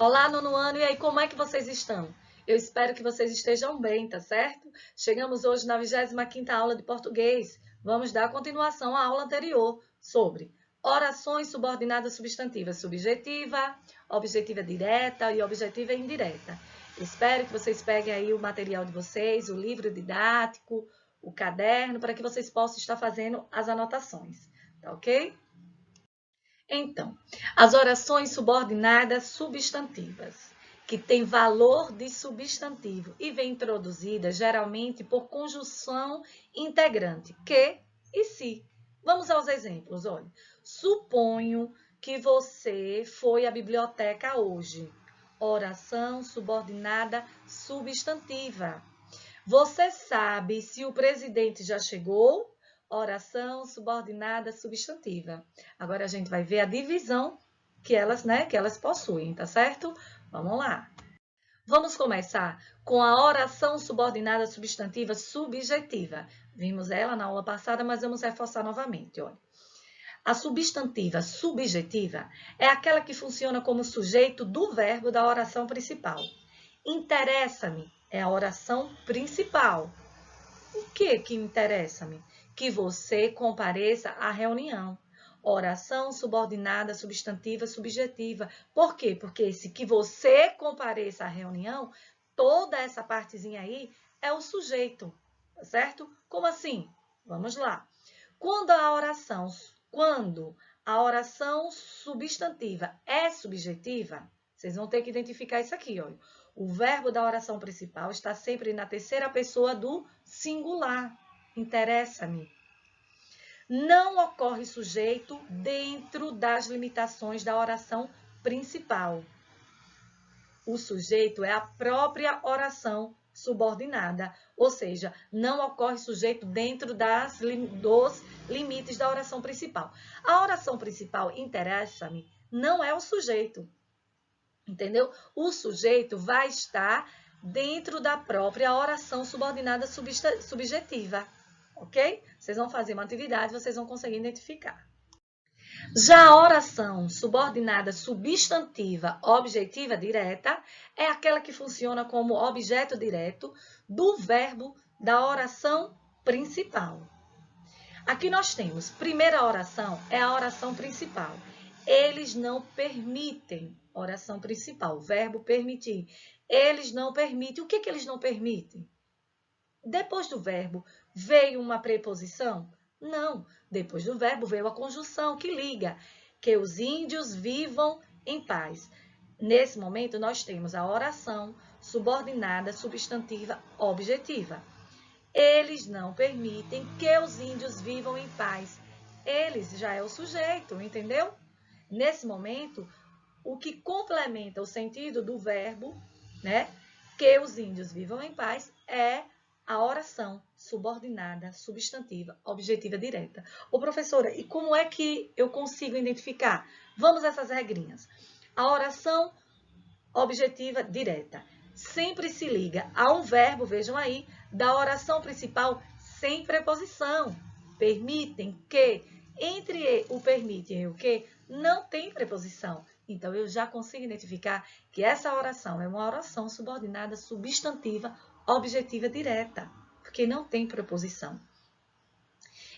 Olá, nono ano, e aí, como é que vocês estão? Eu espero que vocês estejam bem, tá certo? Chegamos hoje na 25ª aula de português. Vamos dar continuação à aula anterior sobre orações subordinadas substantivas subjetiva, objetiva direta e objetiva indireta. Espero que vocês peguem aí o material de vocês, o livro didático, o caderno, para que vocês possam estar fazendo as anotações, tá ok? Então, as orações subordinadas substantivas, que têm valor de substantivo e vem introduzida geralmente por conjunção integrante, que e se. Vamos aos exemplos, olha. Suponho que você foi à biblioteca hoje. Oração subordinada substantiva. Você sabe se o presidente já chegou? Oração subordinada substantiva. Agora a gente vai ver a divisão que elas possuem, tá certo? Vamos lá. Vamos começar com a oração subordinada substantiva subjetiva. Vimos ela na aula passada, mas vamos reforçar novamente, olha. A substantiva subjetiva é aquela que funciona como sujeito do verbo da oração principal. Interessa-me é a oração principal. O que interessa-me? Que você compareça à reunião. Oração subordinada substantiva subjetiva. Por quê? Porque esse que você compareça à reunião, toda essa partezinha aí é o sujeito, tá certo? Como assim? Vamos lá. Quando a oração substantiva é subjetiva, vocês vão ter que identificar isso aqui, olha. O verbo da oração principal está sempre na terceira pessoa do singular. Interessa-me. Não ocorre sujeito dentro das limitações da oração principal. O sujeito é a própria oração subordinada, ou seja, não ocorre sujeito dentro dos limites da oração principal. A oração principal, interessa-me, não é o sujeito. Entendeu? O sujeito vai estar dentro da própria oração subordinada subjetiva, ok? Vocês vão fazer uma atividade, vocês vão conseguir identificar. Já a oração subordinada substantiva objetiva direta é aquela que funciona como objeto direto do verbo da oração principal. Aqui nós temos, primeira oração é a oração principal. Eles não permitem, oração principal, verbo permitir. Eles não permitem. O que eles não permitem? Depois do verbo, veio uma preposição? Não. Depois do verbo, veio a conjunção que liga. Que os índios vivam em paz. Nesse momento, nós temos a oração subordinada substantiva objetiva. Eles não permitem que os índios vivam em paz. Eles já é o sujeito, entendeu? Nesse momento, o que complementa o sentido do verbo, né? Que os índios vivam em paz, é a oração subordinada, substantiva, objetiva direta. Ô, professora, e como é que eu consigo identificar? Vamos a essas regrinhas. A oração objetiva direta sempre se liga a um verbo, vejam aí, da oração principal sem preposição. Permitem que, entre o permitem e o que, não tem preposição. Então, eu já consigo identificar que essa oração é uma oração subordinada substantiva objetiva direta, porque não tem preposição.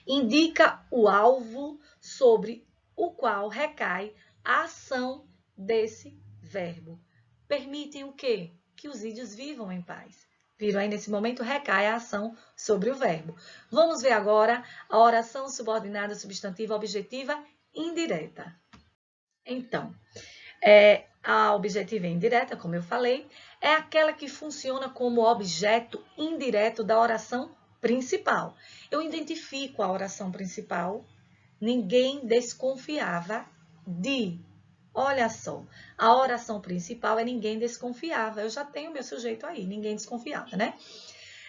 Indica o alvo sobre o qual recai a ação desse verbo. Permitem o quê? Que os índios vivam em paz. Viram aí, nesse momento, recai a ação sobre o verbo. Vamos ver agora a oração subordinada substantiva objetiva indireta. Então, a objetiva indireta, como eu falei, é aquela que funciona como objeto indireto da oração principal. Eu identifico a oração principal, ninguém desconfiava de. Olha só, a oração principal é ninguém desconfiava. Eu já tenho meu sujeito aí, ninguém desconfiava, né?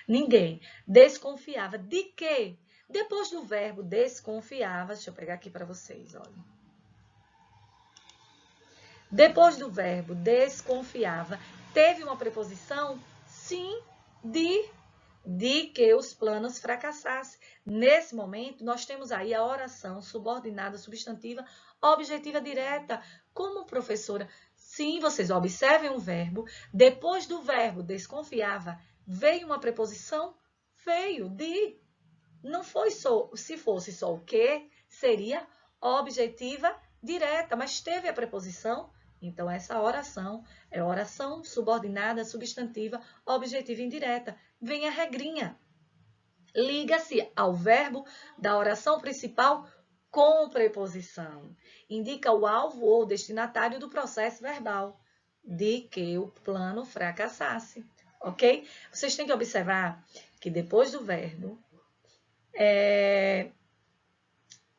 Ninguém desconfiava de quê? Depois do verbo desconfiava, deixa eu pegar aqui para vocês, olha. Depois do verbo desconfiava, teve uma preposição? Sim, de que os planos fracassassem. Nesse momento, nós temos aí a oração subordinada substantiva objetiva direta. Como, professora, Sim, vocês observem o verbo. Depois do verbo desconfiava, veio uma preposição? Veio de. Não foi só, se fosse só o que, seria objetiva direta, mas teve a preposição. Então, essa oração é oração subordinada, substantiva, objetiva indireta. Vem a regrinha. Liga-se ao verbo da oração principal com preposição. Indica o alvo ou destinatário do processo verbal de que o plano fracassasse, ok? Vocês têm que observar que depois do verbo,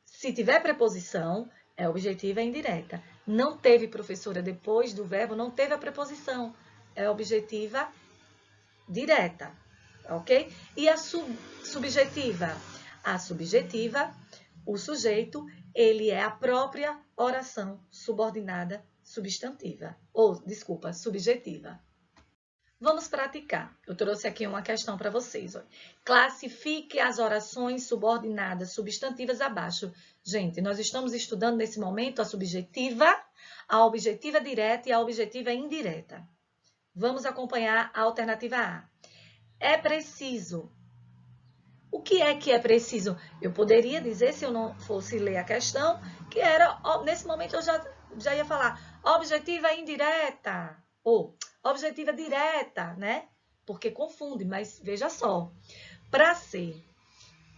se tiver preposição, é objetiva e indireta. Não teve, professora, depois do verbo, não teve a preposição, é objetiva direta, ok? E a subjetiva? A subjetiva, o sujeito, ele é a própria oração subordinada substantiva. Ou, desculpa, subjetiva. Vamos praticar. Eu trouxe aqui uma questão para vocês. Olha. Classifique as orações subordinadas substantivas abaixo. Gente, nós estamos estudando nesse momento a subjetiva, a objetiva direta e a objetiva indireta. Vamos acompanhar a alternativa A. É preciso. O que é preciso? Eu poderia dizer, se eu não fosse ler a questão, que era, nesse momento eu já ia falar, objetiva indireta, ou objetiva direta, né? Porque confunde, mas veja só. Para ser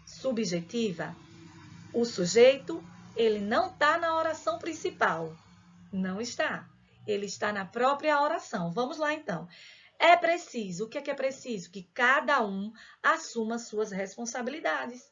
subjetiva, o sujeito, ele não está na oração principal. Não está. Ele está na própria oração. Vamos lá, então. É preciso, o que é preciso? Que cada um assuma suas responsabilidades.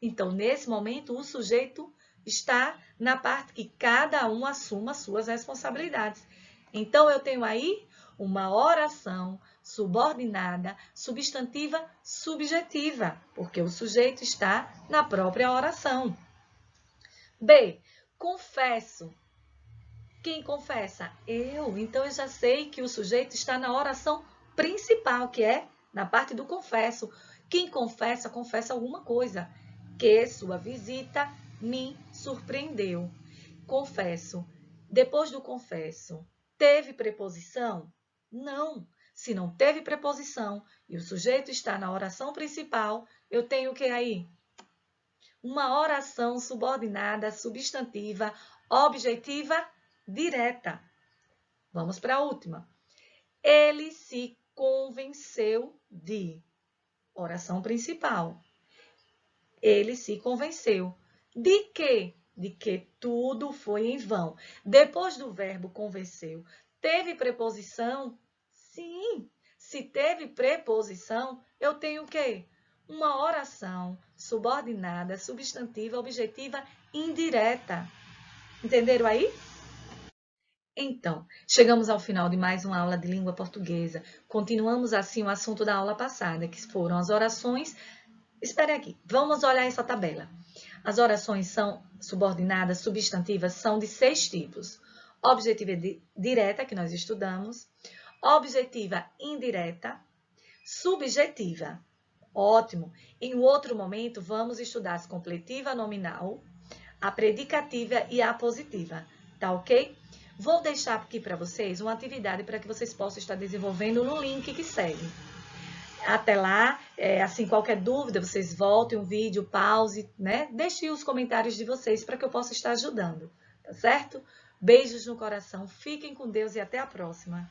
Então, nesse momento, o sujeito está na parte que cada um assuma suas responsabilidades. Então, eu tenho aí uma oração subordinada, substantiva, subjetiva, porque o sujeito está na própria oração. B. Confesso. Quem confessa? Eu. Então, eu já sei que o sujeito está na oração principal, que é na parte do confesso. Quem confessa, confessa alguma coisa. Que sua visita me surpreendeu. Confesso. Depois do confesso, teve preposição? Não. Se não teve preposição e o sujeito está na oração principal, eu tenho o que aí? Uma oração subordinada, substantiva, objetiva, direta. Vamos para a última. Ele se convenceu de. Oração principal. Ele se convenceu. De quê? De que tudo foi em vão. Depois do verbo convenceu, teve preposição? Sim. Se teve preposição, eu tenho o quê? Uma oração subordinada, substantiva, objetiva, indireta. Entenderam aí? Então, chegamos ao final de mais uma aula de língua portuguesa. Continuamos assim o assunto da aula passada, que foram as orações. Espere aqui, vamos olhar essa tabela. As orações são subordinadas, substantivas, são de 6 tipos. Objetiva direta, que nós estudamos. Objetiva indireta. Subjetiva. Ótimo. Em outro momento, vamos estudar a completiva nominal, a predicativa e a apositiva. Tá ok? Vou deixar aqui para vocês uma atividade para que vocês possam estar desenvolvendo no link que segue. Até lá, assim, qualquer dúvida, vocês voltem o vídeo, pause, né? Deixem os comentários de vocês para que eu possa estar ajudando, tá certo? Beijos no coração, fiquem com Deus e até a próxima.